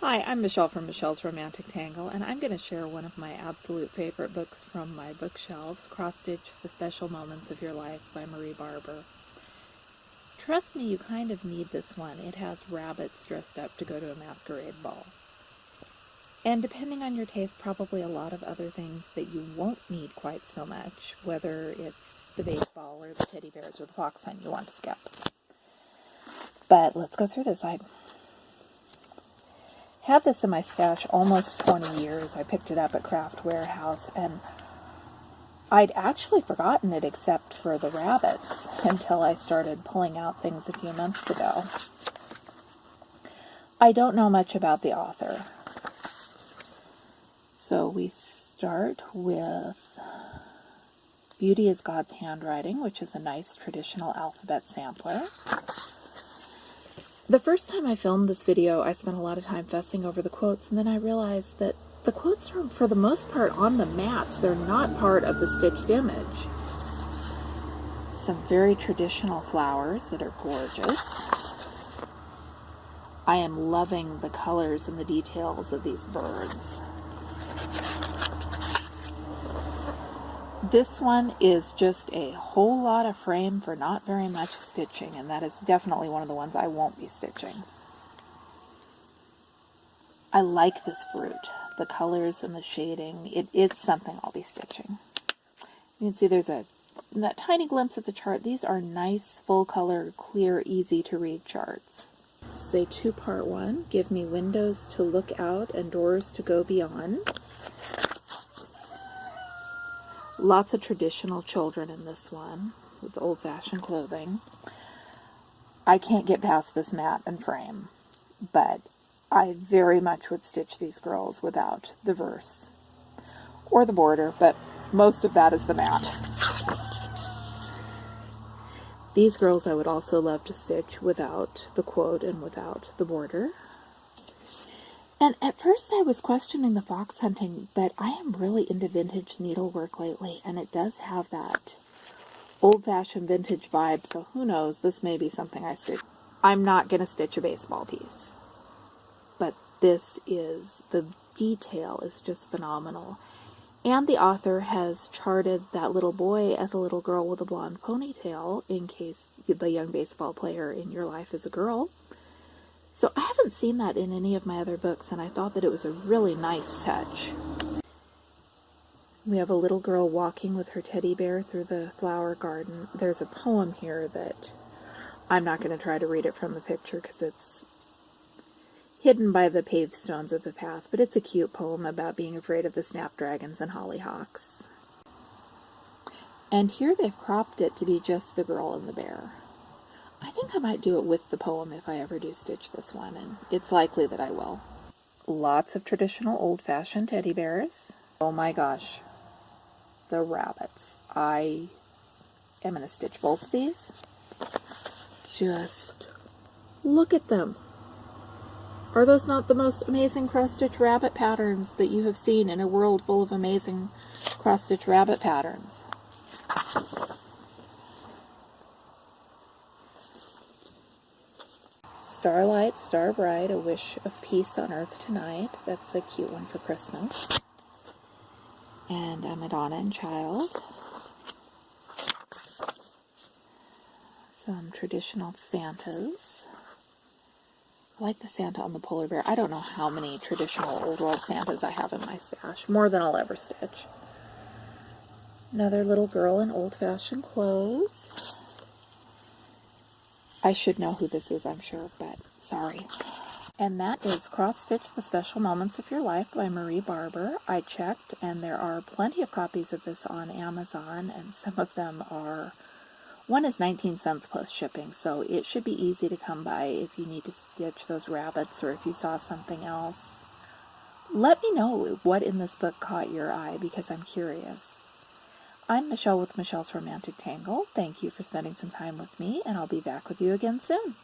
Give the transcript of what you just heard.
Hi, I'm Michelle from Michelle's Romantic Tangle, and I'm going to share one of my absolute favorite books from my bookshelves, Cross Stitch: The Special Moments of Your Life by Marie Barber. Trust me, you kind of need this one. It has rabbits dressed up to go to a masquerade ball. And depending on your taste, probably a lot of other things that you won't need quite so much, whether it's the baseball or the teddy bears or the fox hunt you want to skip. But let's go through this. I had this in my stash almost 20 years. I picked it up at Craft Warehouse, and I'd actually forgotten it except for the rabbits until I started pulling out things a few months ago. I don't know much about the author. So we start with Beauty is God's Handwriting, which is a nice traditional alphabet sampler. The first time I filmed this video, I spent a lot of time fussing over the quotes, and then I realized that the quotes are, for the most part, on the mats. They're not part of the stitched image. Some very traditional flowers that are gorgeous. I am loving the colors and the details of these birds. This one is just a whole lot of frame for not very much stitching, and that is definitely one of the ones I won't be stitching. I like this fruit. The colors and the shading, it's something I'll be stitching. You can see there's that tiny glimpse of the chart. These are nice, full color, clear, easy to read charts. This is a two-part one. Give me windows to look out and doors to go beyond. Lots of traditional children in this one with old-fashioned clothing. I can't get past this mat and frame, but I very much would stitch these girls without the verse or the border, but most of that is the mat. These girls I would also love to stitch without the quote and without the border. And at first I was questioning the fox hunting, but I am really into vintage needlework lately, and it does have that old-fashioned vintage vibe, so who knows, this may be something I stitch. I'm not going to stitch a baseball piece, but the detail is just phenomenal. And the author has charted that little boy as a little girl with a blonde ponytail, in case the young baseball player in your life is a girl. So I haven't seen that in any of my other books, and I thought that it was a really nice touch. We have a little girl walking with her teddy bear through the flower garden. There's a poem here that I'm not going to try to read it from the picture because it's hidden by the paved stones of the path, but it's a cute poem about being afraid of the snapdragons and hollyhocks. And here they've cropped it to be just the girl and the bear. I think I might do it with the poem if I ever do stitch this one, and it's likely that I will. Lots of traditional old-fashioned teddy bears. Oh my gosh, the rabbits. I am going to stitch both of these. Just look at them. Are those not the most amazing cross-stitch rabbit patterns that you have seen in a world full of amazing cross-stitch rabbit patterns? Starlight, Star Bright, A Wish of Peace on Earth Tonight. That's a cute one for Christmas. And a Madonna and Child. Some traditional Santas. I like the Santa on the polar bear. I don't know how many traditional old world Santas I have in my stash. More than I'll ever stitch. Another little girl in old-fashioned clothes. I should know who this is, I'm sure, but sorry. And that is Cross Stitch: The Special Moments of Your Life by Marie Barber. I checked, and there are plenty of copies of this on Amazon, and some of them are... One is 19 cents plus shipping, so it should be easy to come by if you need to stitch those rabbits or if you saw something else. Let me know what in this book caught your eye, because I'm curious. I'm Michelle with Michelle's Romantic Tangle. Thank you for spending some time with me, and I'll be back with you again soon.